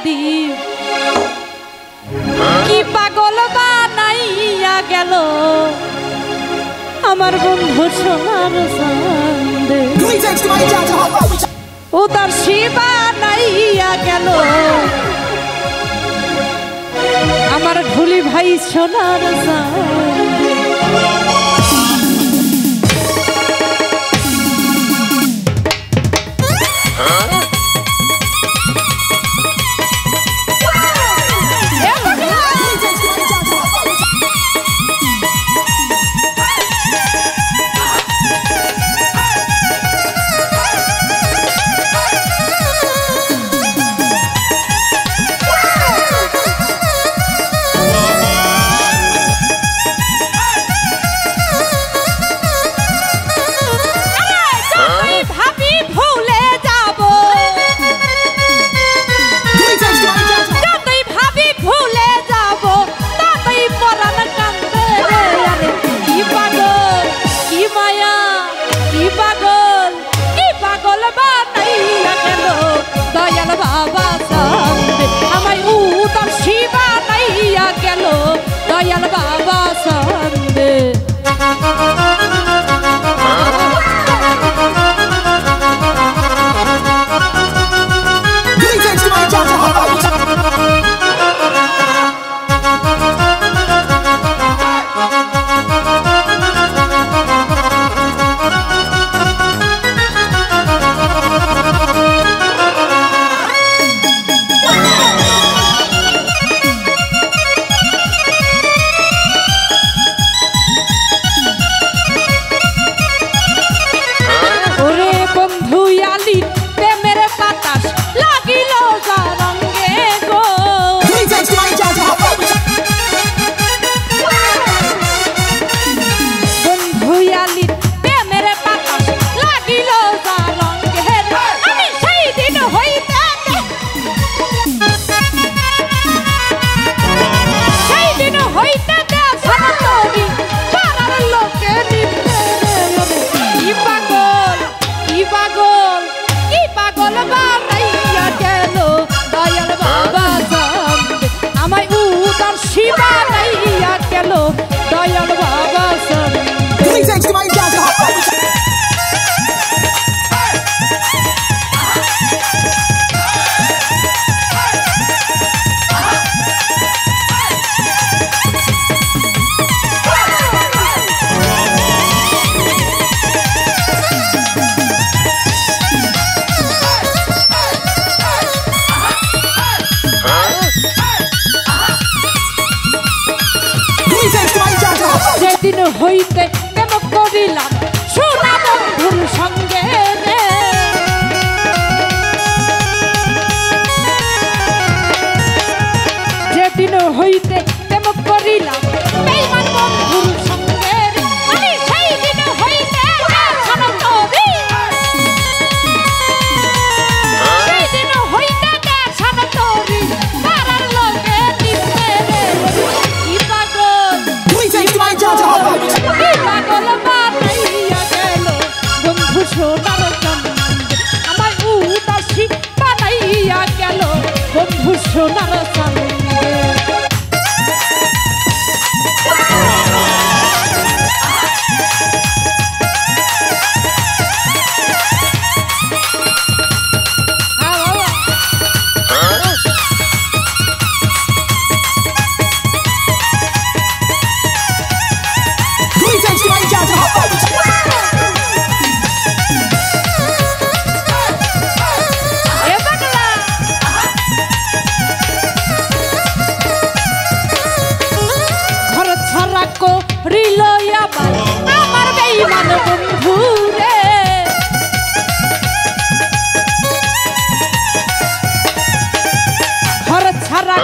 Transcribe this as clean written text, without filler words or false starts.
প্রদীপ কি পাগল বানাইয়া গেল আমার বন্ধু সোনার চাঁদে উদার শিবা নাইয়া গেল আমার ঢুলি ভাই সোনার চাঁদে বাবা চাঁদে আমায় উদার শিবা নাইয়া গেল দয়াল বাবা চাঁদে শিবা নাইয়া গেল দয়াল বাবা যেদিন হইতে প্রেম করিলাম সোনা বন্ধুর সঙ্গে রে যেদিন হইতে প্রেম করিলাম বেঈমান বন্ধুর সঙ্গে রে আমি সেই দিন হইতে ছাড়া করি সেই দিন হইতে ছাড়া করি তারার লগে নিতে রে কি পাগল পাগল বানাইয়া গেল বন্ধু সোনার চাঁদে আমার উদাসী বানাইয়া গেল বন্ধু সোনার চাঁদে আমার বেঈমান বন্ধু রে ঘর ছাড়া